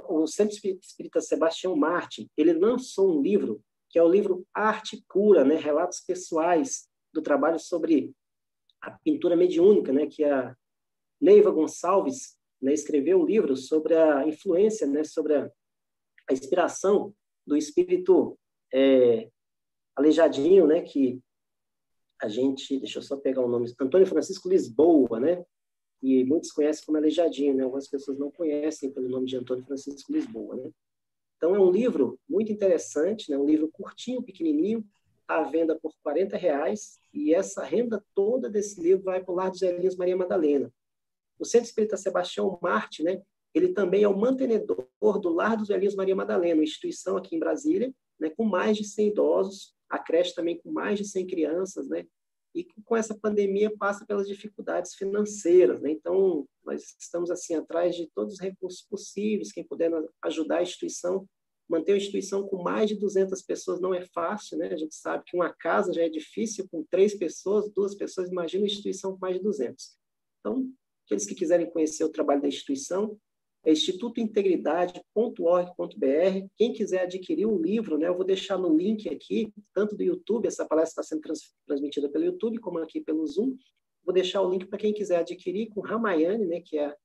o Centro Espírita Sebastião Martim, ele lançou um livro, que é o livro Arte Pura, né? Relatos pessoais do trabalho sobre a pintura mediúnica, né? Que a Neiva Gonçalves, né, escreveu um livro sobre a influência, né? Sobre a inspiração do espírito Aleijadinho, né? Que deixa eu só pegar o nome, Antônio Francisco Lisboa, né? E muitos conhecem como Aleijadinho, né? Algumas pessoas não conhecem pelo nome de Antônio Francisco Lisboa, né? Então, é um livro muito interessante, né? Um livro curtinho, pequenininho, à venda por R$ 40, e essa renda toda desse livro vai para o Lar dos Velhinhos Maria Madalena. O Centro Espírita Sebastião Martim, né? Ele também é o mantenedor do Lar dos Velhinhos Maria Madalena, uma instituição aqui em Brasília, né? Com mais de 100 idosos, a creche também com mais de 100 crianças, né? E com essa pandemia passa pelas dificuldades financeiras, né? Então, nós estamos assim atrás de todos os recursos possíveis, quem puder ajudar a instituição. Manter uma instituição com mais de 200 pessoas não é fácil, né? A gente sabe que uma casa já é difícil com 3 pessoas, 2 pessoas, imagina uma instituição com mais de 200. Então, aqueles que quiserem conhecer o trabalho da instituição, é institutointegridade.org.br. Quem quiser adquirir o livro, né, eu vou deixar no link aqui, tanto do YouTube, essa palestra está sendo transmitida pelo YouTube, como aqui pelo Zoom. Vou deixar o link para quem quiser adquirir com Ramayane, né, que é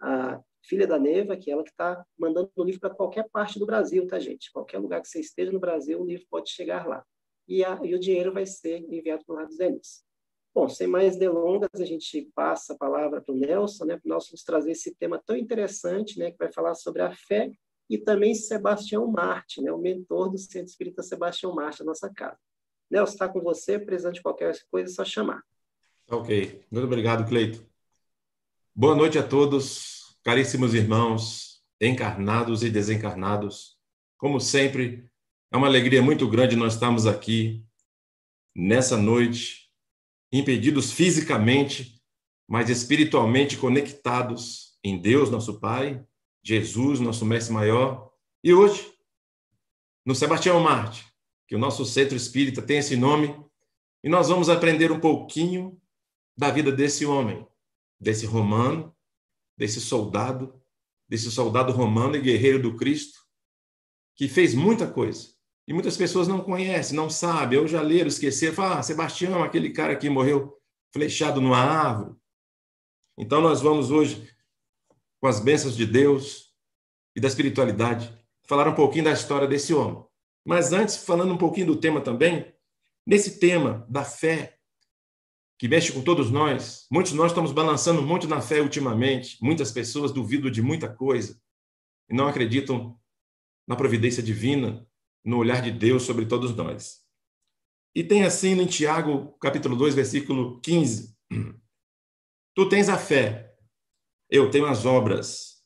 a filha da Neva, que é ela que está mandando o livro para qualquer parte do Brasil, tá, gente? Qualquer lugar que você esteja no Brasil, o livro pode chegar lá. E o dinheiro vai ser enviado para o Lar dos Velhinhos. Bom, sem mais delongas, a gente passa a palavra para o Nelson, né, para o Nelson nos trazer esse tema tão interessante, né, que vai falar sobre a fé, e também Sebastião Martim, né, o mentor do Centro Espírita Sebastião Martim, a nossa casa. Nelson, está com você, precisando de qualquer coisa, é só chamar. Ok, muito obrigado, Cleito. Boa noite a todos, caríssimos irmãos, encarnados e desencarnados. Como sempre, é uma alegria muito grande nós estarmos aqui nessa noite, impedidos fisicamente, mas espiritualmente conectados em Deus, nosso Pai, Jesus, nosso Mestre Maior, e hoje, no Sebastião Martim, que o nosso centro espírita tem esse nome, e nós vamos aprender um pouquinho da vida desse homem, desse romano, desse soldado romano e guerreiro do Cristo, que fez muita coisa. E muitas pessoas não conhecem, não sabem, ou já leram, esqueceram, falam, Sebastião, aquele cara que morreu flechado numa árvore. Então nós vamos hoje, com as bênçãos de Deus e da espiritualidade, falar um pouquinho da história desse homem. Mas antes, falando um pouquinho do tema também, nesse tema da fé, que mexe com todos nós, muitos de nós estamos balançando muito na fé ultimamente, muitas pessoas duvidam de muita coisa e não acreditam na providência divina, no olhar de Deus sobre todos nós. E tem assim em Tiago, capítulo 2, versículo 15, tu tens a fé, eu tenho as obras.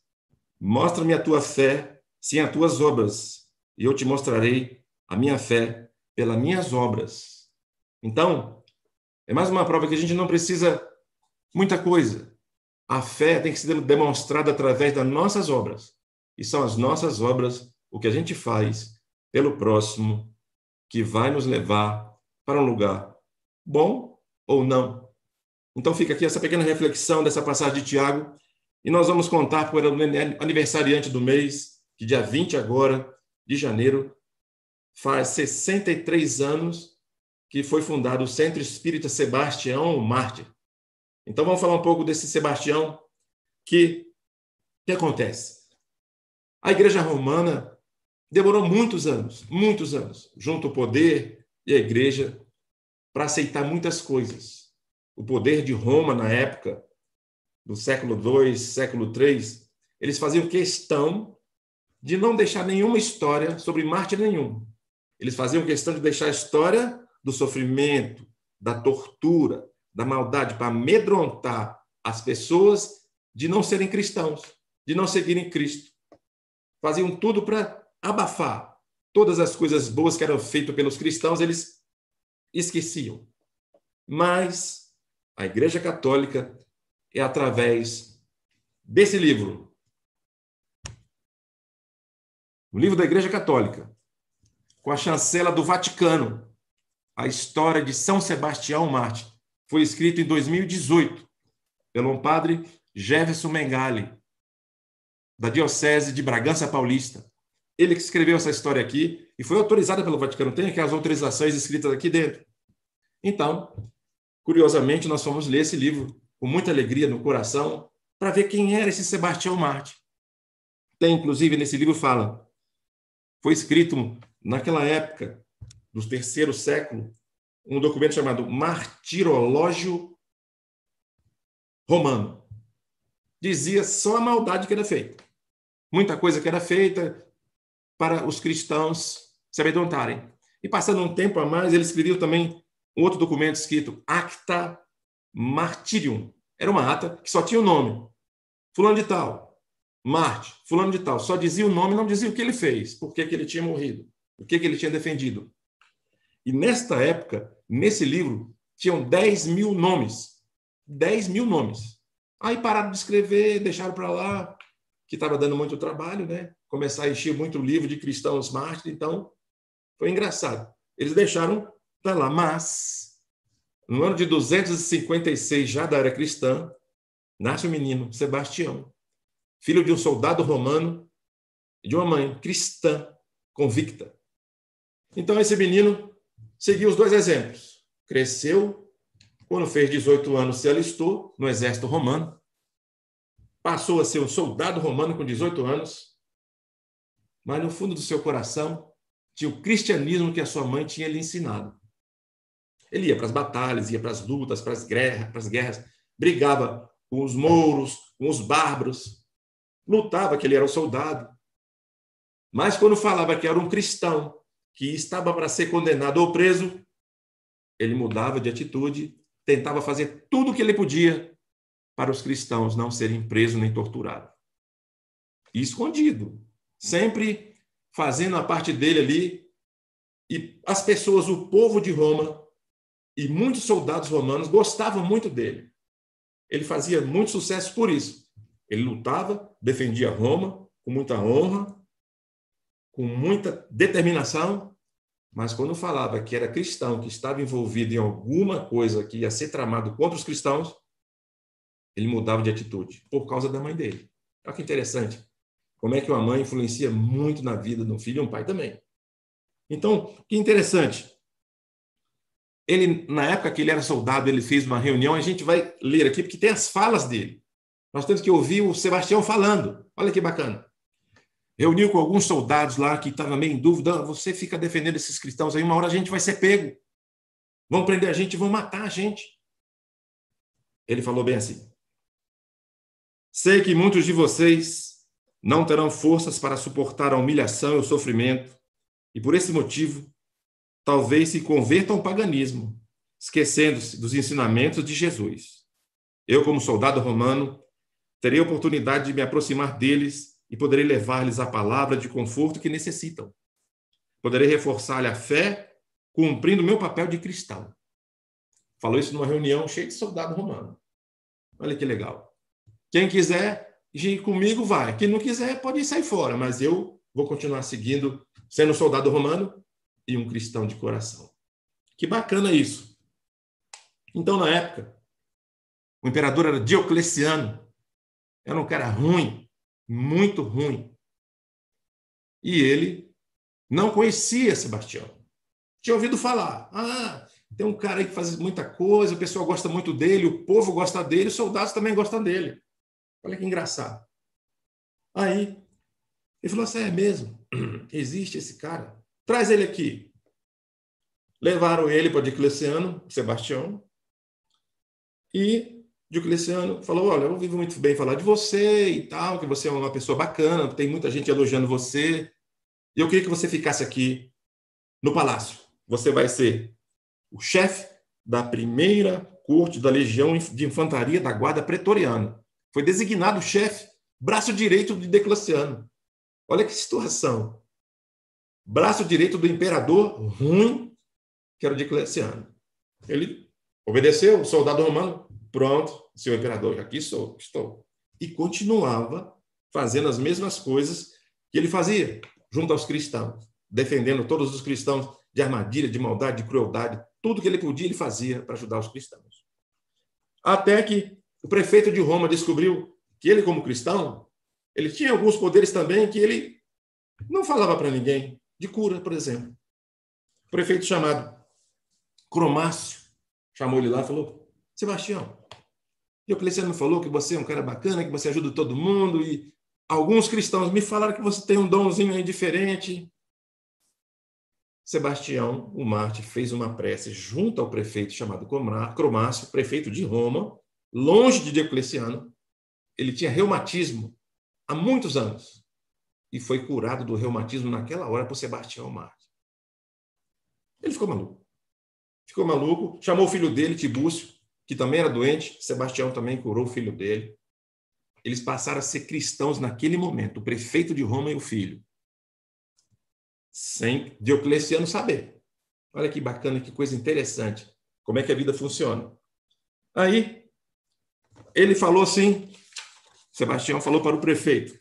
Mostra-me a tua fé sem as tuas obras, e eu te mostrarei a minha fé pelas minhas obras. Então, é mais uma prova que a gente não precisa muita coisa. A fé tem que ser demonstrada através das nossas obras. E são as nossas obras, o que a gente faz pelo próximo, que vai nos levar para um lugar bom ou não. Então fica aqui essa pequena reflexão dessa passagem de Tiago, e nós vamos contar para o aniversariante do mês, que dia 20 agora, de janeiro, faz 63 anos que foi fundado o Centro Espírita Sebastião Martim. Então vamos falar um pouco desse Sebastião, que acontece? A Igreja Romana demorou muitos anos, junto ao poder e a Igreja, para aceitar muitas coisas. O poder de Roma, na época, do século II, século III, eles faziam questão de não deixar nenhuma história sobre mártir nenhum. Eles faziam questão de deixar a história do sofrimento, da tortura, da maldade, para amedrontar as pessoas de não serem cristãos, de não seguirem Cristo. Faziam tudo para abafar todas as coisas boas que eram feitas pelos cristãos, eles esqueciam. Mas a Igreja Católica é através desse livro, o livro da Igreja Católica, com a chancela do Vaticano, a história de São Sebastião Martim, foi escrito em 2018 pelo padre Jefferson Mengali, da Diocese de Bragança Paulista. Ele que escreveu essa história aqui e foi autorizada pelo Vaticano. Tem aquelas autorizações escritas aqui dentro. Então, curiosamente, nós fomos ler esse livro com muita alegria no coração para ver quem era esse Sebastião Mártir. Tem, inclusive, nesse livro fala, foi escrito naquela época, do terceiro século, um documento chamado Martirológio Romano. Dizia só a maldade que era feita. Muita coisa que era feita para os cristãos se amedrontarem. E passando um tempo a mais, ele escreveu também um outro documento escrito Acta Martyrium. Era uma ata que só tinha o nome. Fulano de tal, Marte, fulano de tal. Só dizia o nome, não dizia o que ele fez, por que ele tinha morrido, o que ele tinha defendido. E nesta época, nesse livro, tinham 10.000 nomes. 10.000 nomes. Aí pararam de escrever, deixaram para lá, que estava dando muito trabalho, né? Começar a encher muito o livro de cristãos mártires, então foi engraçado. Eles deixaram para lá, mas no ano de 256, já da era cristã, nasce o menino Sebastião, filho de um soldado romano e de uma mãe cristã convicta. Então esse menino seguiu os dois exemplos. Cresceu, quando fez 18 anos se alistou no exército romano, passou a ser um soldado romano com 18 anos, mas no fundo do seu coração tinha o cristianismo que a sua mãe tinha lhe ensinado. Ele ia para as batalhas, ia para as lutas, para as guerras, brigava com os mouros, com os bárbaros, lutava que ele era um soldado. Mas quando falava que era um cristão, que estava para ser condenado ou preso, ele mudava de atitude, tentava fazer tudo o que ele podia para os cristãos não serem presos nem torturados. E escondido, sempre fazendo a parte dele ali. E as pessoas, o povo de Roma e muitos soldados romanos gostavam muito dele. Ele fazia muito sucesso por isso. Ele lutava, defendia Roma com muita honra, com muita determinação, mas quando falava que era cristão, que estava envolvido em alguma coisa que ia ser tramado contra os cristãos, ele mudava de atitude, por causa da mãe dele. Olha que interessante. Como é que uma mãe influencia muito na vida de um filho e um pai também. Então, que interessante. Ele, na época que ele era soldado, ele fez uma reunião, a gente vai ler aqui, porque tem as falas dele. Nós temos que ouvir o Sebastião falando. Olha que bacana. Reuniu com alguns soldados lá que estavam meio em dúvida. Você fica defendendo esses cristãos aí, uma hora a gente vai ser pego. Vão prender a gente, vão matar a gente. Ele falou bem assim. Sei que muitos de vocês não terão forças para suportar a humilhação e o sofrimento, e por esse motivo, talvez se convertam ao paganismo, esquecendo-se dos ensinamentos de Jesus. Eu, como soldado romano, terei a oportunidade de me aproximar deles e poderei levar-lhes a palavra de conforto que necessitam. Poderei reforçar-lhe a fé, cumprindo o meu papel de cristão. Falou isso numa reunião cheia de soldado romano. Olha que legal. Quem quiser ir comigo, vai. Quem não quiser, pode sair fora, mas eu vou continuar seguindo, sendo um soldado romano e um cristão de coração. Que bacana isso. Então, na época, o imperador era Diocleciano. Era um cara ruim, muito ruim. E ele não conhecia Sebastião. Tinha ouvido falar. Tem um cara aí que faz muita coisa, o pessoal gosta muito dele, o povo gosta dele, os soldados também gostam dele. Olha que engraçado. Aí, ele falou assim, é mesmo? Existe esse cara? Traz ele aqui. Levaram ele para Diocleciano, Sebastião, e Diocleciano falou, olha, eu ouvi muito bem falar de você e tal, que você é uma pessoa bacana, tem muita gente elogiando você, e eu queria que você ficasse aqui no palácio. Você vai ser o chefe da primeira corte da Legião de Infantaria da Guarda Pretoriana. Foi designado chefe, braço direito de Diocleciano. Olha que situação. Braço direito do imperador ruim, que era o Diocleciano. Ele obedeceu, o soldado romano, pronto, senhor imperador, aqui estou. E continuava fazendo as mesmas coisas que ele fazia junto aos cristãos, defendendo todos os cristãos de armadilha, de maldade, de crueldade, tudo que ele podia, ele fazia para ajudar os cristãos. Até que o prefeito de Roma descobriu que ele, como cristão, Ele tinha alguns poderes também que ele não falava para ninguém, de cura, por exemplo. O prefeito chamado Cromácio chamou ele lá e falou: Sebastião, Diocleciano me falou que você é um cara bacana, que você ajuda todo mundo, e alguns cristãos me falaram que você tem um donzinho aí diferente. Sebastião, o Marte, fez uma prece junto ao prefeito chamado Cromácio, prefeito de Roma, longe de Diocleciano. Ele tinha reumatismo há muitos anos e foi curado do reumatismo naquela hora por Sebastião Marte. Ele ficou maluco. Ficou maluco, chamou o filho dele, Tibúcio, que também era doente. Sebastião também curou o filho dele. Eles passaram a ser cristãos naquele momento, o prefeito de Roma e o filho, sem Diocleciano saber. Olha que bacana, que coisa interessante, como é que a vida funciona. Aí, ele falou assim, Sebastião falou para o prefeito: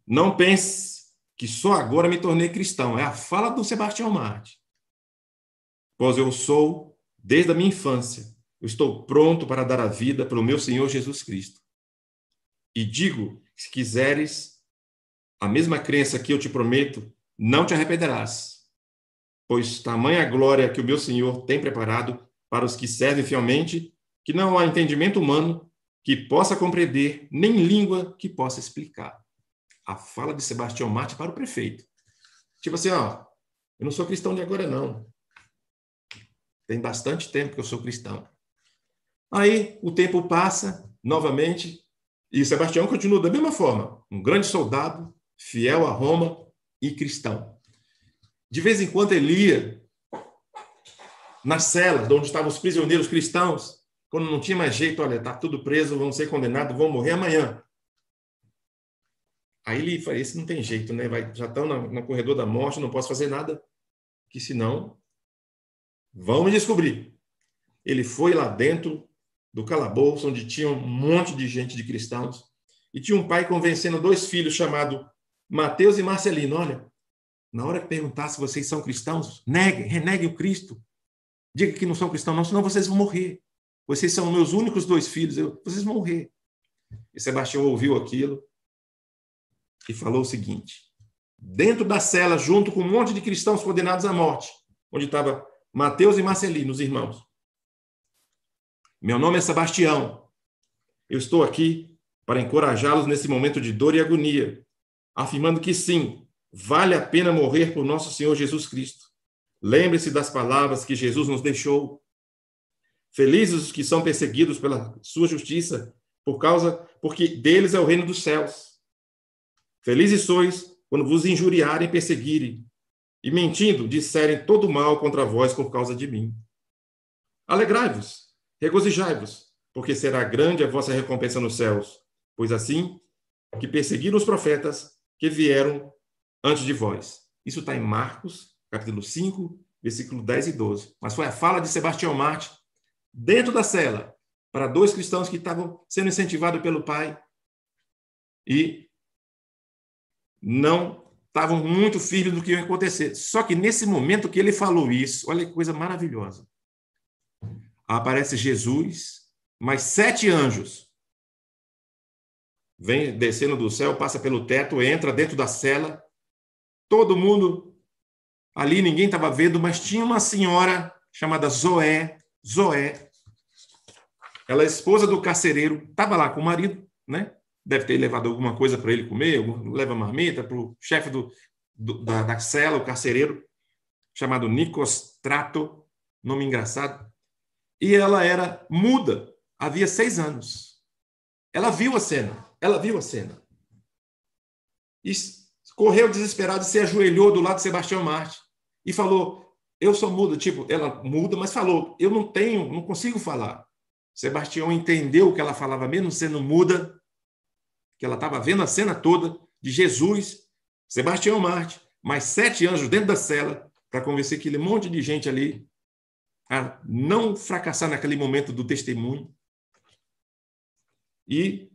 não pense que só agora me tornei cristão. É a fala do Sebastião Marte. Pois eu sou, desde a minha infância, eu estou pronto para dar a vida pelo meu Senhor Jesus Cristo. E digo, se quiseres a mesma crença que eu te prometo, não te arrependerás, pois tamanha glória que o meu Senhor tem preparado para os que servem fielmente, que não há entendimento humano que possa compreender, nem língua que possa explicar. A fala de Sebastião Marte para o prefeito. Tipo assim, ó, eu não sou cristão de agora, não. Tem bastante tempo que eu sou cristão. Aí o tempo passa novamente e Sebastião continua da mesma forma, um grande soldado, fiel a Roma e cristão. De vez em quando ele ia nas celas onde estavam os prisioneiros cristãos, quando não tinha mais jeito, olha, está tudo preso, vão ser condenados, vão morrer amanhã. Aí ele falou, esse não tem jeito, né? Já estão no corredor da morte, não posso fazer nada, que senão vão me descobrir. Ele foi lá dentro do calabouço, onde tinha um monte de gente de cristãos, e tinha um pai convencendo 2 filhos chamados Mateus e Marcelino. Olha, na hora que perguntar se vocês são cristãos, reneguem o Cristo. Diga que não são cristãos, não, senão vocês vão morrer. Vocês são meus únicos 2 filhos, vocês vão morrer. E Sebastião ouviu aquilo e falou o seguinte: dentro da cela, junto com um monte de cristãos condenados à morte, onde estava Mateus e Marcelino, os irmãos. Meu nome é Sebastião. Eu estou aqui para encorajá-los nesse momento de dor e agonia, afirmando que sim, vale a pena morrer por nosso Senhor Jesus Cristo. Lembre-se das palavras que Jesus nos deixou. Felizes os que são perseguidos pela sua justiça, porque deles é o reino dos céus. Felizes sois quando vos injuriarem e perseguirem, e mentindo disserem todo mal contra vós por causa de mim. Alegrai-vos, regozijai-vos, porque será grande a vossa recompensa nos céus, pois assim que perseguiram os profetas que vieram antes de vós. Isso está em Marcos, capítulo 5, versículo 10 e 12. Mas foi a fala de Sebastião Marte, dentro da cela, para 2 cristãos que estavam sendo incentivados pelo pai e não estavam muito firmes do que ia acontecer. Só que nesse momento que ele falou isso, olha que coisa maravilhosa. Aparece Jesus, mais 7 anjos. Vem descendo do céu, passa pelo teto, entra dentro da cela. Todo mundo ali, ninguém estava vendo, mas tinha uma senhora chamada Zoé. Ela é esposa do carcereiro, estava lá com o marido, né? Deve ter levado alguma coisa para ele comer, leva marmita para o chefe da cela, o carcereiro, chamado Nicostrato, nome engraçado. E ela era muda, havia 6 anos. Ela viu a cena. E correu desesperada, se ajoelhou do lado de Sebastião Marte e falou: eu sou muda. Tipo, ela muda, mas falou: eu não consigo falar. Sebastião entendeu que ela falava, mesmo sendo muda, que ela estava vendo a cena toda de Jesus, Sebastião Marte, mais 7 anjos dentro da cela, para convencer aquele monte de gente ali a não fracassar naquele momento do testemunho. E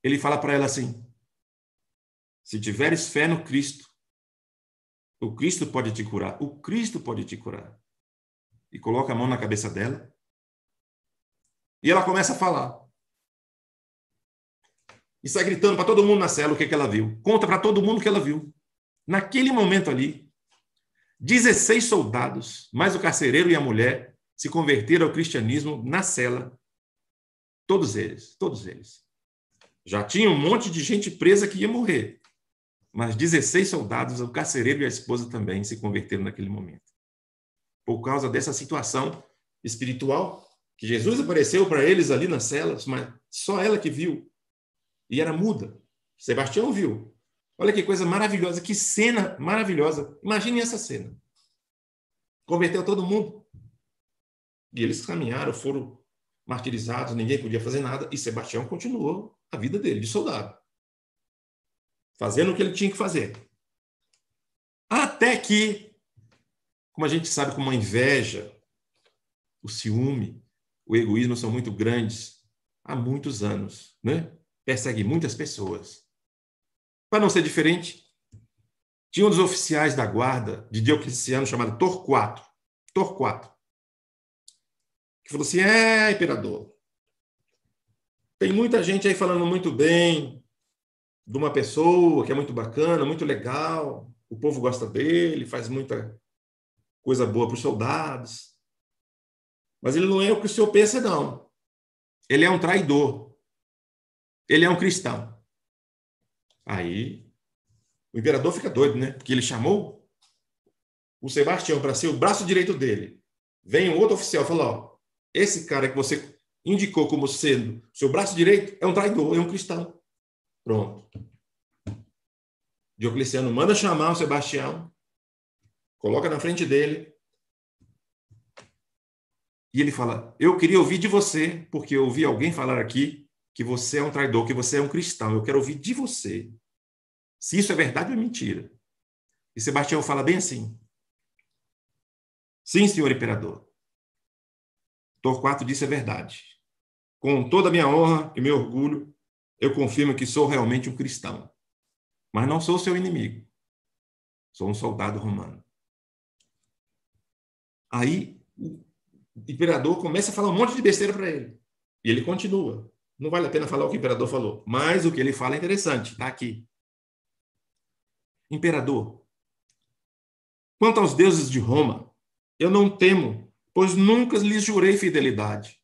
ele fala para ela assim: se tiveres fé no Cristo, o Cristo pode te curar. O Cristo pode te curar. E coloca a mão na cabeça dela. E ela começa a falar. e sai gritando para todo mundo na cela o que ela viu. Conta para todo mundo o que ela viu. Naquele momento ali, 16 soldados, mais o carcereiro e a mulher, se converteram ao cristianismo na cela. Todos eles, todos eles. Já tinha um monte de gente presa que ia morrer. Mas 16 soldados, o carcereiro e a esposa também se converteram naquele momento. Por causa dessa situação espiritual, que Jesus apareceu para eles ali nas celas, mas só ela que viu. E era muda. Sebastião viu. Olha que coisa maravilhosa, que cena maravilhosa. Imagine essa cena. Converteu todo mundo. E eles caminharam, foram martirizados, ninguém podia fazer nada, e Sebastião continuou a vida dele, de soldado. Fazendo o que ele tinha que fazer. Até que, como a gente sabe, como a inveja, o ciúme, o egoísmo são muito grandes há muitos anos, né? Persegue muitas pessoas. Para não ser diferente, tinha um dos oficiais da guarda de Diocleciano chamado Torquato, que falou assim: imperador, tem muita gente aí falando muito bem de uma pessoa que é muito bacana, muito legal, o povo gosta dele, faz muita coisa boa para os soldados, mas ele não é o que o senhor pensa, não. Ele é um traidor. Ele é um cristão. Aí o imperador fica doido, né? Porque ele chamou o Sebastião para ser o braço direito dele. Vem um outro oficial e fala: ó, esse cara que você indicou como sendo seu braço direito é um traidor, é um cristão. Pronto. Diocleciano manda chamar o Sebastião, coloca na frente dele, e ele fala: eu queria ouvir de você, porque eu ouvi alguém falar aqui que você é um traidor, que você é um cristão. Eu quero ouvir de você. Se isso é verdade ou é mentira. E Sebastião fala bem assim: sim, senhor imperador. Torquato disse a verdade. Com toda a minha honra e meu orgulho, eu confirmo que sou realmente um cristão. Mas não sou seu inimigo. Sou um soldado romano. Aí o imperador começa a falar um monte de besteira para ele. E ele continua. Não vale a pena falar o que o imperador falou, mas o que ele fala é interessante, está aqui. Imperador, quanto aos deuses de Roma, eu não temo, pois nunca lhes jurei fidelidade.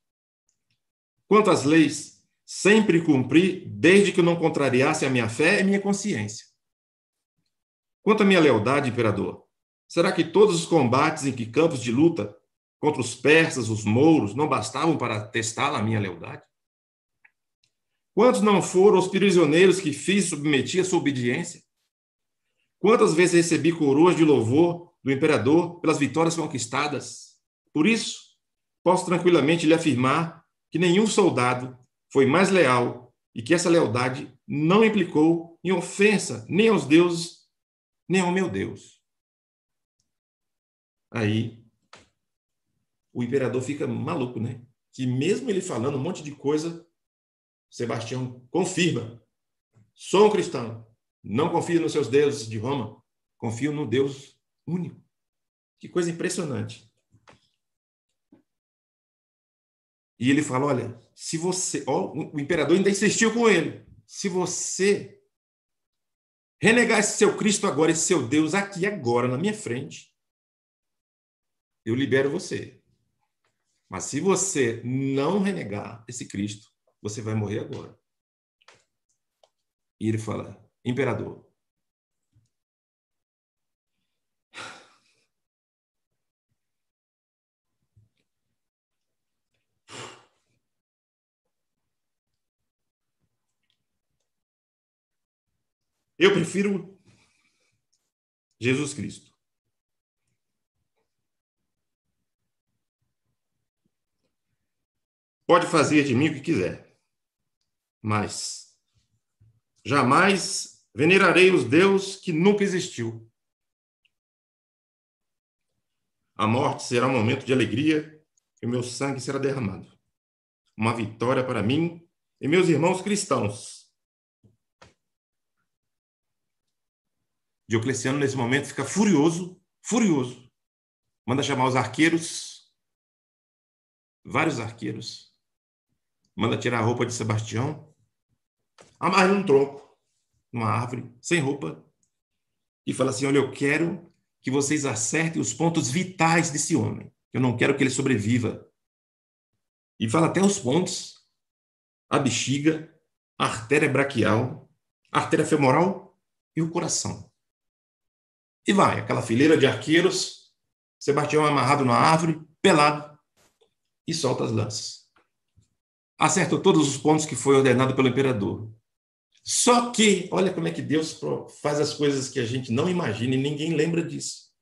Quanto às leis, sempre cumpri, desde que não contrariasse a minha fé e minha consciência. Quanto à minha lealdade, imperador, será que todos os combates em que campos de luta contra os persas, os mouros, não bastavam para testá-la a minha lealdade? Quantos não foram os prisioneiros que fiz submeter à sua obediência? Quantas vezes recebi coroas de louvor do imperador pelas vitórias conquistadas? Por isso, posso tranquilamente lhe afirmar que nenhum soldado foi mais leal e que essa lealdade não implicou em ofensa nem aos deuses, nem ao meu Deus. Aí, o imperador fica maluco, né? Que mesmo ele falando um monte de coisa, Sebastião confirma: sou um cristão, não confio nos seus deuses de Roma, confio no Deus único. Que coisa impressionante. E ele fala: olha, se você... Ó, o imperador ainda insistiu com ele. Se você renegar esse seu Cristo agora, esse seu Deus aqui agora, na minha frente, eu libero você. Mas se você não renegar esse Cristo, você vai morrer agora. E ele fala: imperador, eu prefiro Jesus Cristo. Pode fazer de mim o que quiser, mas jamais venerarei os deuses que nunca existiu. A morte será um momento de alegria e o meu sangue será derramado. Uma vitória para mim e meus irmãos cristãos. Diocleciano, nesse momento, fica furioso, furioso. Manda chamar os arqueiros, vários arqueiros. Manda tirar a roupa de Sebastião. amarra ele num tronco, numa árvore, sem roupa, e fala assim: olha, eu quero que vocês acertem os pontos vitais desse homem. Eu não quero que ele sobreviva. E fala até os pontos: a bexiga, a artéria braquial, a artéria femoral e o coração. E vai, aquela fileira de arqueiros, Sebastião amarrado na árvore, pelado, e solta as lanças. Acertou todos os pontos que foi ordenado pelo imperador. Só que, olha como é que Deus faz as coisas que a gente não imagina e ninguém lembra disso.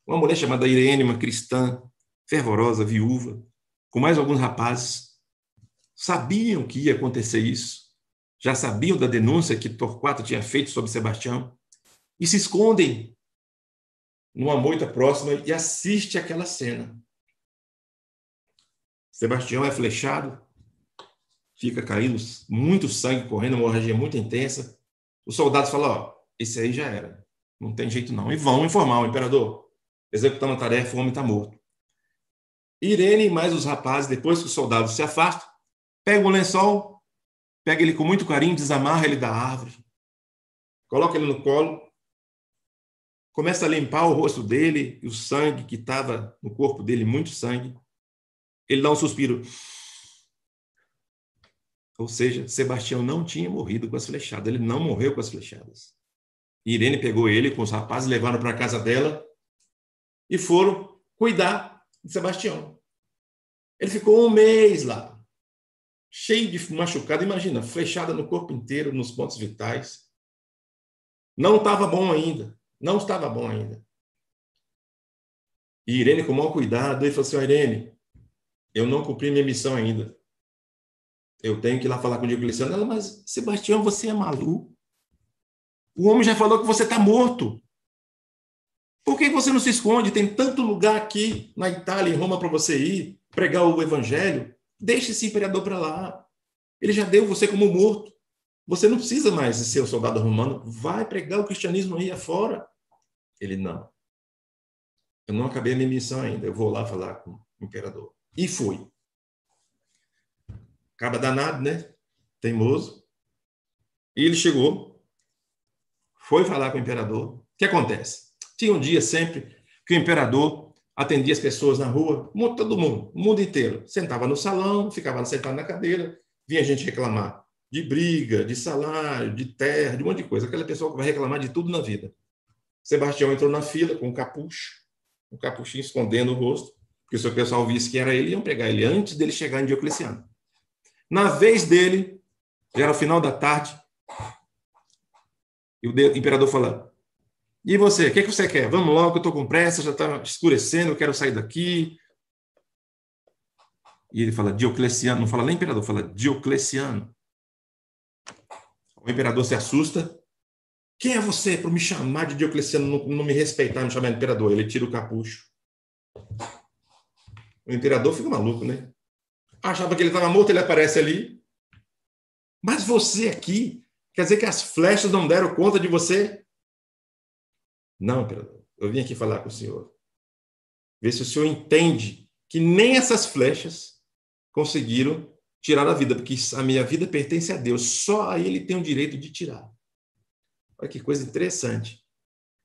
Uma mulher chamada Irene, uma cristã, fervorosa, viúva, com mais alguns rapazes, sabiam que ia acontecer isso, já sabiam da denúncia que Torquato tinha feito sobre Sebastião, e se escondem numa moita próxima e assiste aquela cena. Sebastião é flechado, fica caindo, muito sangue correndo, uma hemorragia muito intensa. Os soldados falam: ó, esse aí já era, não tem jeito não. E vão informar o imperador: executando a tarefa, o homem está morto. Irene e mais os rapazes, depois que os soldados se afastam, pegam o lençol, pega ele com muito carinho, desamarra ele da árvore, coloca ele no colo, começa a limpar o rosto dele e o sangue que estava no corpo dele, muito sangue. Ele dá um suspiro. Ou seja, Sebastião não tinha morrido com as flechadas, ele não morreu com as flechadas. Irene pegou ele com os rapazes, levaram para a casa dela e foram cuidar de Sebastião. Ele ficou um mês lá, cheio de machucado, imagina, flechada no corpo inteiro, nos pontos vitais. Não estava bom ainda, não estava bom ainda. E Irene, com o maior cuidado, ele falou assim: Irene, eu não cumpri minha missão ainda. Eu tenho que ir lá falar com o Diocleciano. Ela: mas Sebastião, você é maluco? O homem já falou que você está morto. Por que você não se esconde? Tem tanto lugar aqui na Itália, em Roma, para você ir pregar o evangelho. Deixe esse imperador para lá. Ele já deu você como morto. Você não precisa mais ser um soldado romano. Vai pregar o cristianismo aí afora. Ele: não. Eu não acabei a minha missão ainda. Eu vou lá falar com o imperador. E foi. Acaba danado, né? Teimoso. E ele chegou, foi falar com o imperador. O que acontece? Tinha um dia sempre que o imperador atendia as pessoas na rua, todo mundo, o mundo inteiro. Sentava no salão, ficava sentado na cadeira, vinha gente reclamar de briga, de salário, de terra, de um monte de coisa. Aquela pessoa que vai reclamar de tudo na vida. Sebastião entrou na fila com um capuchinho escondendo o rosto, porque se o pessoal visse que era ele, iam pegar ele antes dele chegar em Diocleciano. Na vez dele, já era o final da tarde, e o imperador fala: e você, o que você quer? Vamos logo, que eu estou com pressa, já está escurecendo, eu quero sair daqui. E ele fala: Diocleciano, não fala nem imperador, fala Diocleciano. O imperador se assusta. Quem é você para me chamar de Diocleciano, não me respeitar, me chamar de imperador? Ele tira o capucho. O imperador fica maluco, né? Achava que ele estava morto, ele aparece ali. Mas você aqui, quer dizer que as flechas não deram conta de você? Não, imperador. Eu vim aqui falar com o senhor. Ver se o senhor entende que nem essas flechas conseguiram tirar a vida, porque a minha vida pertence a Deus. Só a ele tem o direito de tirar. Olha que coisa interessante.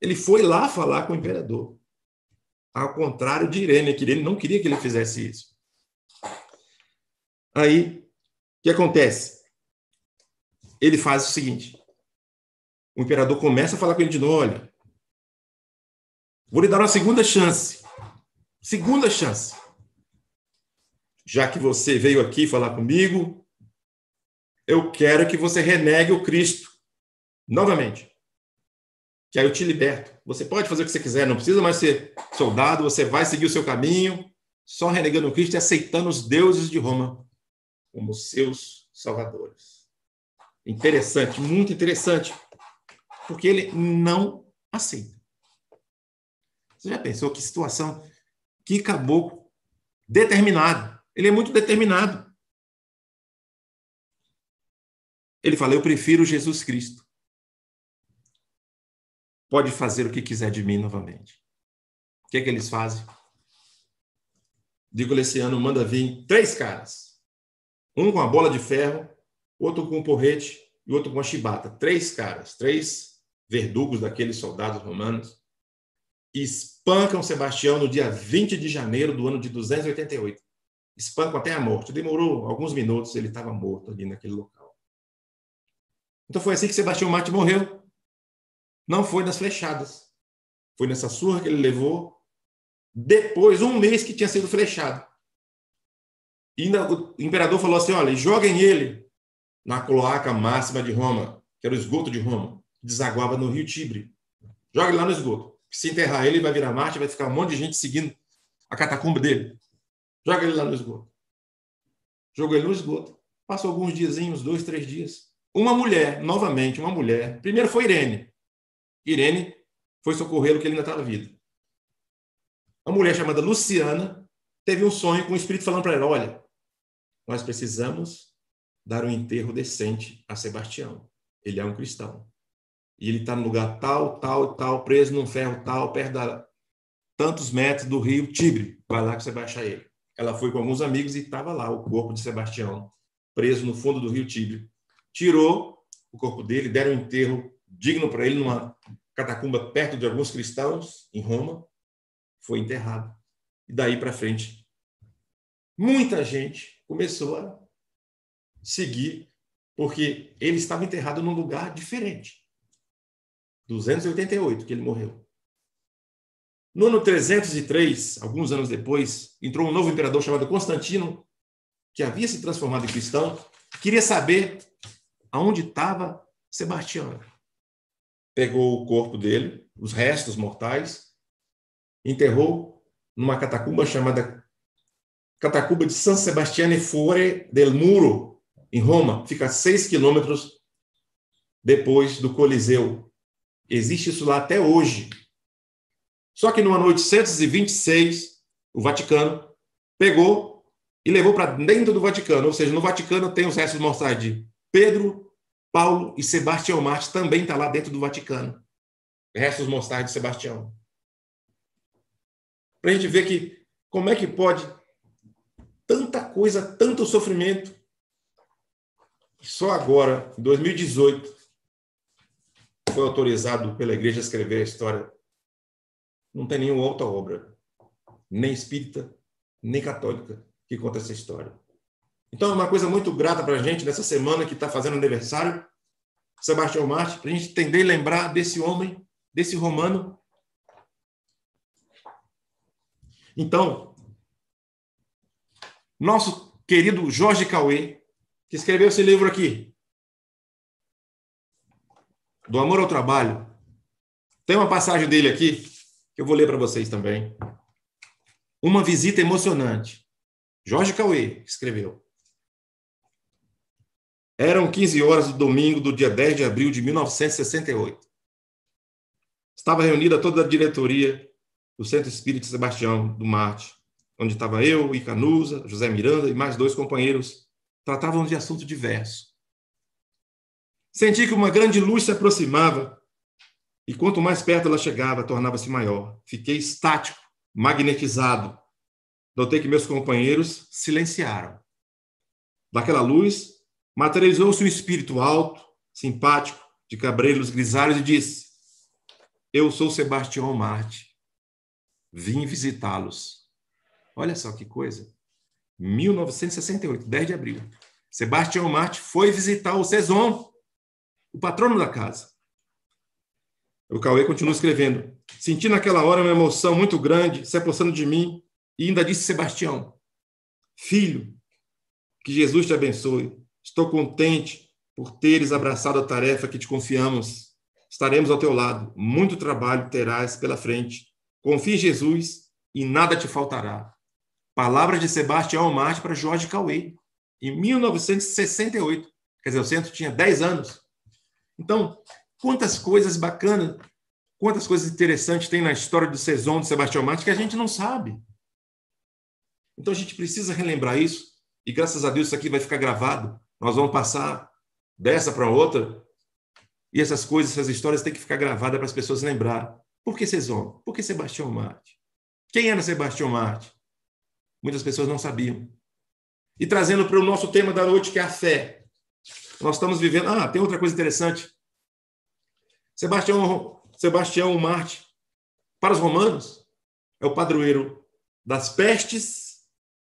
Ele foi lá falar com o imperador. Ao contrário de Irene, que ele não queria que ele fizesse isso. Aí, o que acontece? Ele faz o seguinte. O imperador começa a falar com ele de novo: olha, vou lhe dar uma segunda chance. Segunda chance. Já que você veio aqui falar comigo, eu quero que você renegue o Cristo novamente. Que aí eu te liberto. Você pode fazer o que você quiser, não precisa mais ser soldado, você vai seguir o seu caminho, só renegando o Cristo e aceitando os deuses de Roma como seus salvadores. Interessante, muito interessante, porque ele não aceita. Você já pensou que situação? Que caboclo determinado. Ele é muito determinado. Ele fala: eu prefiro Jesus Cristo. Pode fazer o que quiser de mim novamente. O que é que eles fazem? Diocleciano manda vir 3 caras. Um com a bola de ferro, outro com um porrete e outro com uma chibata. 3 caras, 3 verdugos daqueles soldados romanos, espancam Sebastião no dia 20 de janeiro do ano de 288. Espancam até a morte. Demorou alguns minutos, ele estava morto ali naquele local. Então foi assim que Sebastião Mártir morreu. Não foi nas flechadas. Foi nessa surra que ele levou depois, 1 mês que tinha sido flechado. E ainda o imperador falou assim, olha, joguem ele na cloaca máxima de Roma, que era o esgoto de Roma, que desaguava no rio Tibre. Jogue lá no esgoto. Se enterrar ele, vai virar mártir, vai ficar um monte de gente seguindo a catacumba dele. Joga ele lá no esgoto. Jogou ele no esgoto. Passou alguns diazinhos, 2, 3 dias. Uma mulher, novamente, uma mulher. Primeiro foi Irene. Irene foi socorrê-lo, que ele ainda estava vivo. Uma mulher chamada Luciana teve um sonho com o espírito falando para ela, olha, nós precisamos dar um enterro decente a Sebastião. Ele é um cristão. E ele está no lugar tal, tal, tal, preso num ferro tal, perto da tantos metros do rio Tibre. Vai lá que você vai achar ele. Ela foi com alguns amigos e estava lá o corpo de Sebastião, preso no fundo do rio Tibre. Tirou o corpo dele, deram um enterro digno para ele numa catacumba perto de alguns cristãos, em Roma. Foi enterrado. E daí para frente, muita gente começou a seguir, porque ele estava enterrado num lugar diferente. 288, que ele morreu. No ano 303, alguns anos depois, entrou um novo imperador chamado Constantino, que havia se transformado em cristão, queria saber aonde estava Sebastião. Pegou o corpo dele, os restos mortais, enterrou numa catacumba chamada Catacumba de San Sebastiano Fuori del Muro, em Roma. Fica a 6 quilômetros depois do Coliseu. Existe isso lá até hoje. Só que no ano 826, o Vaticano pegou e levou para dentro do Vaticano. Ou seja, no Vaticano tem os restos mortais de Pedro, Paulo e Sebastião Mártir. Também está lá dentro do Vaticano. Restos mortais de Sebastião. Para a gente ver que como é que pode tanta coisa, tanto sofrimento. Só agora, em 2018, foi autorizado pela igreja a escrever a história. Não tem nenhuma outra obra, nem espírita, nem católica, que conta essa história. Então, é uma coisa muito grata para a gente, nessa semana que está fazendo aniversário, Sebastião Mártir, para a gente entender e lembrar desse homem, desse romano. Então, nosso querido Jorge Cauê, que escreveu esse livro aqui, Do Amor ao Trabalho, tem uma passagem dele aqui, que eu vou ler para vocês também. Uma visita emocionante. Jorge Cauê escreveu. Eram 15 horas do domingo do dia 10 de abril de 1968. Estava reunida toda a diretoria do Centro Espírita Sebastião do Mártir, onde estava eu, Icanusa, José Miranda e mais 2 companheiros. Tratavam de assunto diverso. Senti que uma grande luz se aproximava e quanto mais perto ela chegava, tornava-se maior. Fiquei estático, magnetizado. Notei que meus companheiros silenciaram. Daquela luz, materializou-se um espírito alto, simpático, de cabelos grisalhos e disse: eu sou Sebastião Mártir. Vim visitá-los. Olha só que coisa. 1968, 10 de abril. Sebastião Mártir foi visitar o Cezon, o patrono da casa. O Cauê continua escrevendo. Senti naquela hora uma emoção muito grande se aproximando de mim e ainda disse Sebastião: filho, que Jesus te abençoe. Estou contente por teres abraçado a tarefa que te confiamos. Estaremos ao teu lado. Muito trabalho terás pela frente. Confie em Jesus e nada te faltará. Palavras de Sebastião Mártir para Jorge Cauê, em 1968. Quer dizer, o centro tinha 10 anos. Então, quantas coisas bacanas, quantas coisas interessantes tem na história do Cezon de Sebastião Mártir que a gente não sabe. Então, a gente precisa relembrar isso. E, graças a Deus, isso aqui vai ficar gravado. Nós vamos passar dessa para outra. E essas coisas, essas histórias têm que ficar gravadas para as pessoas lembrar. Por que Cezon? Por que Sebastião Mártir? Quem era Sebastião Mártir? Muitas pessoas não sabiam. E trazendo para o nosso tema da noite, que é a fé. nós estamos vivendo... tem outra coisa interessante. Sebastião Marte, para os romanos, é o padroeiro das pestes,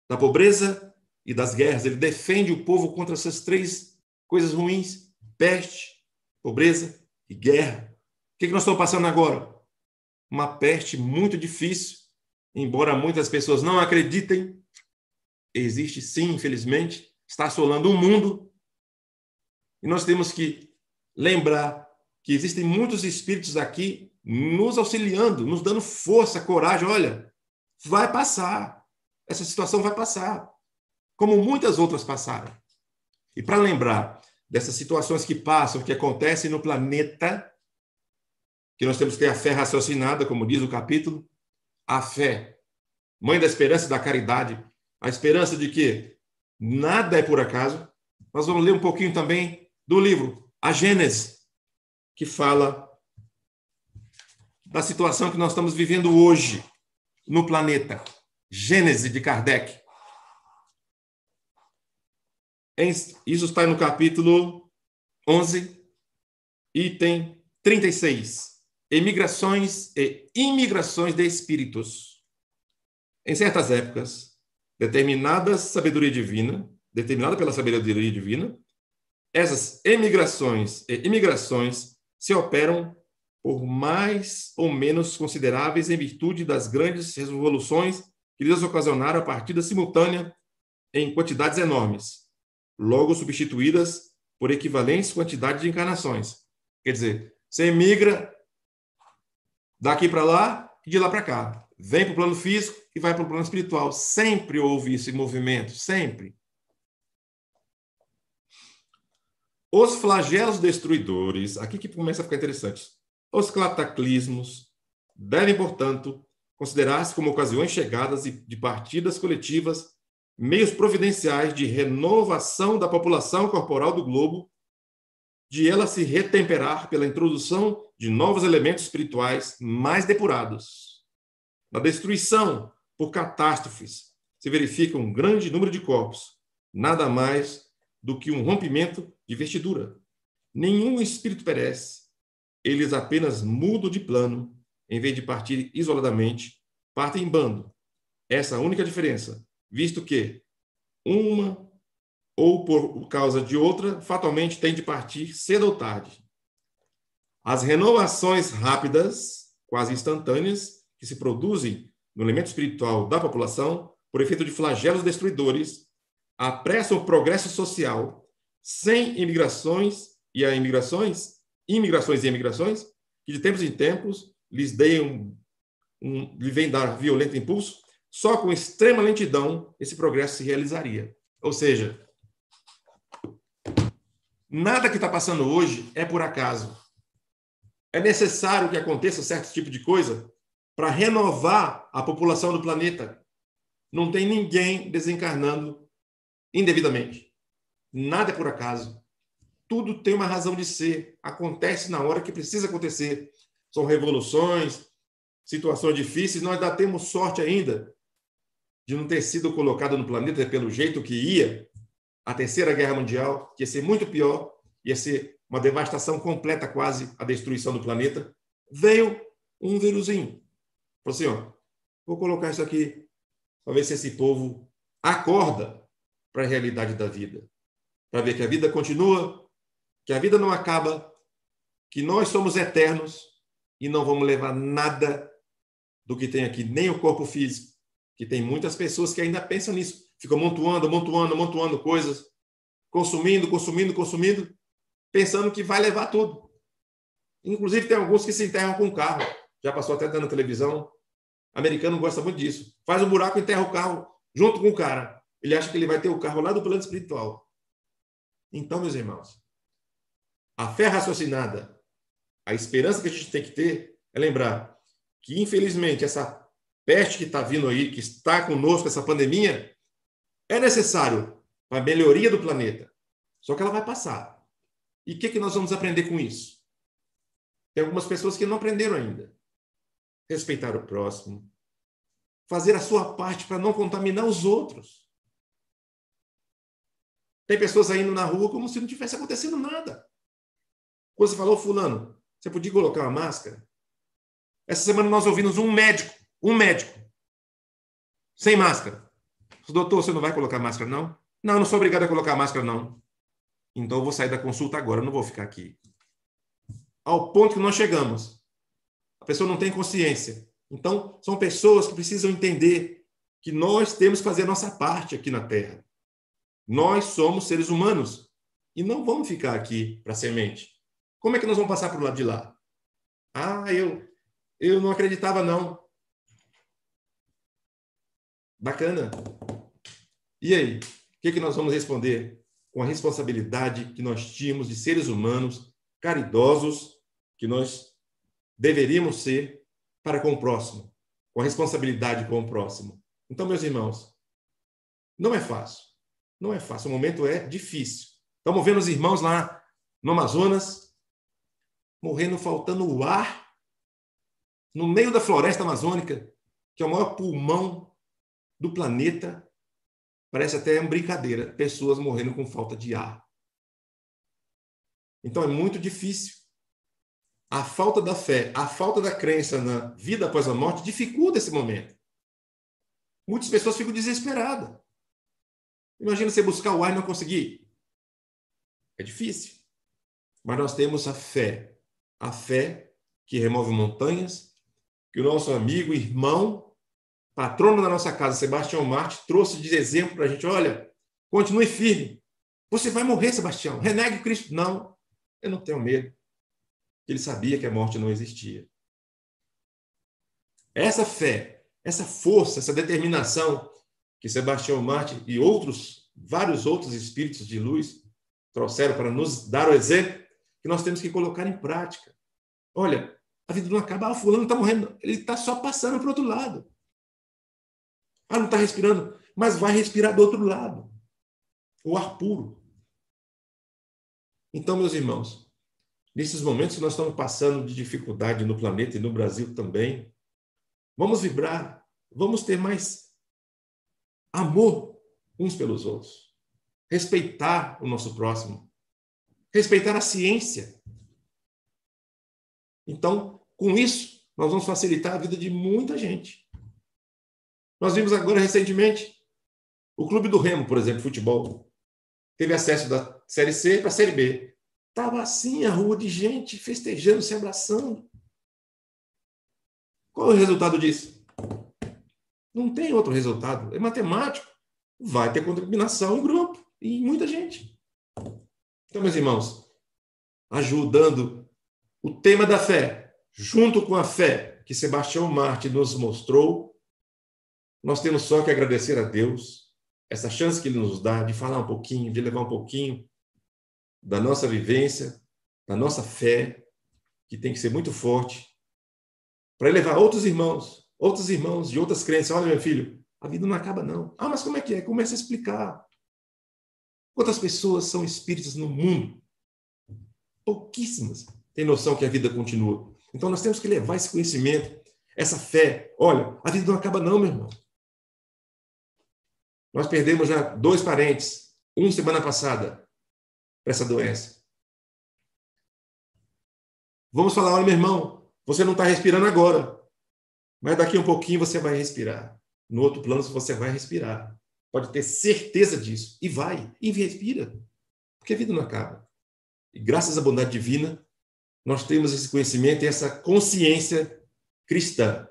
da pobreza e das guerras. Ele defende o povo contra essas três coisas ruins: peste, pobreza e guerra. O que nós estamos passando agora? Uma peste muito difícil, embora muitas pessoas não acreditem. Existe sim, infelizmente, está assolando o mundo. E nós temos que lembrar que existem muitos espíritos aqui nos auxiliando, nos dando força, coragem. Olha, vai passar. Essa situação vai passar, como muitas outras passaram. E para lembrar dessas situações que passam, que acontecem no planeta, que nós temos que ter a fé raciocinada, como diz o capítulo, a fé, mãe da esperança e da caridade, a esperança de que nada é por acaso. Nós vamos ler um pouquinho também do livro A Gênese, que fala da situação que nós estamos vivendo hoje no planeta. Gênese, de Kardec. Isso está no capítulo 11, item 36. Emigrações e imigrações de espíritos. Em certas épocas, determinada pela sabedoria divina, essas emigrações e imigrações se operam por mais ou menos consideráveis em virtude das grandes revoluções que lhes ocasionaram a partida simultânea em quantidades enormes, logo substituídas por equivalentes quantidades de encarnações. Quer dizer, você emigra daqui para lá e de lá para cá. Vem para o plano físico e vai para o plano espiritual. Sempre houve esse movimento, sempre. Os flagelos destruidores, aqui que começa a ficar interessante. Os cataclismos devem, portanto, considerar-se como ocasiões chegadas de partidas coletivas, meios providenciais de renovação da população corporal do globo, de ela se retemperar pela introdução de novos elementos espirituais mais depurados. Na destruição por catástrofes se verifica um grande número de corpos, nada mais do que um rompimento de vestidura. Nenhum espírito perece. Eles apenas mudam de plano. Em vez de partir isoladamente, partem em bando. Essa é a única diferença, visto que uma ou por causa de outra, fatalmente tem de partir cedo ou tarde. As renovações rápidas, quase instantâneas, que se produzem no elemento espiritual da população, por efeito de flagelos destruidores, apressam o progresso social, sem imigrações e imigrações, que de tempos em tempos lhes vem dar violento impulso. Só com extrema lentidão esse progresso se realizaria. Ou seja, nada que está passando hoje é por acaso. É necessário que aconteça certo tipo de coisa para renovar a população do planeta. Não tem ninguém desencarnando indevidamente. Nada é por acaso. Tudo tem uma razão de ser. Acontece na hora que precisa acontecer. São revoluções, situações difíceis. Nós ainda temos sorte ainda de não ter sido colocado no planeta pelo jeito que ia. A Terceira Guerra Mundial, que ia ser muito pior, ia ser uma devastação completa, quase a destruição do planeta. Veio um vírusinho. Falou assim, vou colocar isso aqui para ver se esse povo acorda para a realidade da vida. Para ver que a vida continua, que a vida não acaba, que nós somos eternos e não vamos levar nada do que tem aqui, nem o corpo físico, que tem muitas pessoas que ainda pensam nisso, ficam amontoando coisas, consumindo, pensando que vai levar tudo. Inclusive, tem alguns que se enterram com o carro. Já passou até na televisão. O americano gosta muito disso. Faz um buraco e enterra o carro junto com o cara. Ele acha que ele vai ter o carro lá do plano espiritual. Então, meus irmãos, a fé raciocinada, a esperança que a gente tem que ter é lembrar que, infelizmente, essa peste que está vindo aí, que está conosco, essa pandemia, é necessário para a melhoria do planeta. Só que ela vai passar. E o que nós vamos aprender com isso? Tem algumas pessoas que não aprenderam ainda. Respeitar o próximo. Fazer a sua parte para não contaminar os outros. Tem pessoas indo na rua como se não tivesse acontecendo nada. Quando você falou, fulano, você podia colocar uma máscara? Essa semana nós ouvimos um médico, sem máscara. Doutor, você não vai colocar máscara, não? Não, eu não sou obrigado a colocar máscara, não. Então eu vou sair da consulta agora, eu não vou ficar aqui. Ao ponto que nós chegamos. A pessoa não tem consciência. Então, são pessoas que precisam entender que nós temos que fazer a nossa parte aqui na Terra. Nós somos seres humanos e não vamos ficar aqui para semente. Como é que nós vamos passar para o lado de lá? Ah, eu não acreditava, não. Bacana. E aí? O que nós vamos responder? Com a responsabilidade que nós tínhamos de seres humanos, caridosos, que nós deveríamos ser para com o próximo, com a responsabilidade com o próximo. Então, meus irmãos, não é fácil. Não é fácil. O momento é difícil. Estamos vendo os irmãos lá no Amazonas morrendo, faltando o ar, no meio da floresta amazônica, que é o maior pulmão do planeta. Parece até uma brincadeira. Pessoas morrendo com falta de ar. Então, é muito difícil. A falta da fé, a falta da crença na vida após a morte dificulta esse momento. Muitas pessoas ficam desesperadas. Imagina você buscar o ar e não conseguir. É difícil. Mas nós temos a fé que remove montanhas, que o nosso amigo, irmão, patrono da nossa casa, Sebastião Marte, trouxe de exemplo para a gente. Olha, continue firme. Você vai morrer, Sebastião. Renegue Cristo. Não, eu não tenho medo. Ele sabia que a morte não existia. Essa fé, essa força, essa determinação que Sebastião Marte e vários outros espíritos de luz trouxeram para nos dar o exemplo, que nós temos que colocar em prática. Olha, a vida não acaba. Fulano está morrendo. Ele está só passando para o outro lado. Não está respirando, mas vai respirar do outro lado. O ar puro. Então, meus irmãos, nesses momentos que nós estamos passando de dificuldade no planeta e no Brasil também, vamos vibrar, vamos ter mais amor uns pelos outros. Respeitar o nosso próximo. Respeitar a ciência. Então, com isso, nós vamos facilitar a vida de muita gente. Nós vimos agora, recentemente, o Clube do Remo, por exemplo, futebol. Teve acesso da Série C para a Série B. Estava assim a rua de gente festejando, se abraçando. Qual é o resultado disso? Não tem outro resultado. É matemático. Vai ter contaminação em grupo e em muita gente. Então, meus irmãos, ajudando o tema da fé, junto com a fé que Sebastião Marte nos mostrou, nós temos só que agradecer a Deus essa chance que Ele nos dá de falar um pouquinho, de levar um pouquinho da nossa vivência, da nossa fé, que tem que ser muito forte, para levar outros irmãos de outras crenças. Olha, meu filho, a vida não acaba, não. Mas como é que é? Comece a explicar. Quantas pessoas são espíritas no mundo? Pouquíssimas têm noção que a vida continua. Então, nós temos que levar esse conhecimento, essa fé. Olha, a vida não acaba, não, meu irmão. Nós perdemos já 2 parentes, semana passada, para essa doença. Vamos falar, olha, meu irmão, você não está respirando agora, mas daqui a um pouquinho você vai respirar. No outro plano você vai respirar. Pode ter certeza disso. E vai, e respira. Porque a vida não acaba. E graças à bondade divina, nós temos esse conhecimento e essa consciência cristã.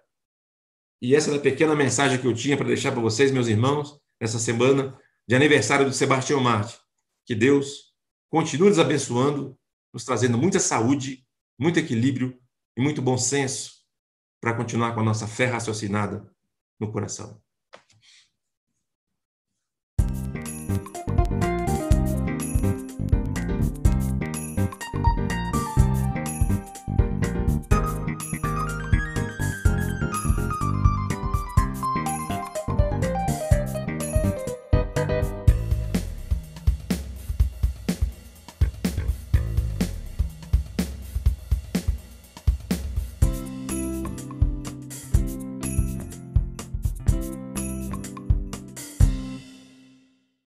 E essa é a pequena mensagem que eu tinha para deixar para vocês, meus irmãos, nessa semana de aniversário do Sebastião Marte. Que Deus continue nos abençoando, nos trazendo muita saúde, muito equilíbrio e muito bom senso para continuar com a nossa fé raciocinada no coração.